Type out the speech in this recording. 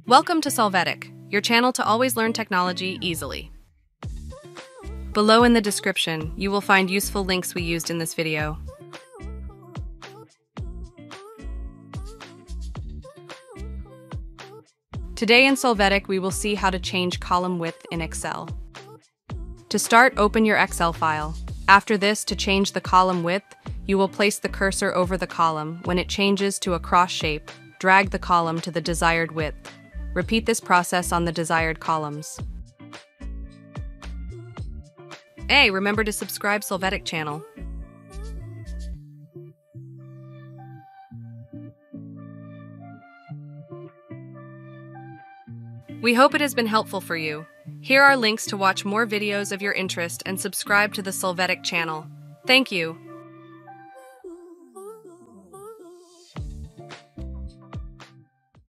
Welcome to Solvetic, your channel to always learn technology easily. Below in the description, you will find useful links we used in this video. Today in Solvetic, we will see how to change column width in Excel. To start, open your Excel file. After this, to change the column width, you will place the cursor over the column. When it changes to a cross shape, drag the column to the desired width. Repeat this process on the desired columns. Hey, remember to subscribe Solvetic channel. We hope it has been helpful for you. Here are links to watch more videos of your interest and subscribe to the Solvetic channel. Thank you.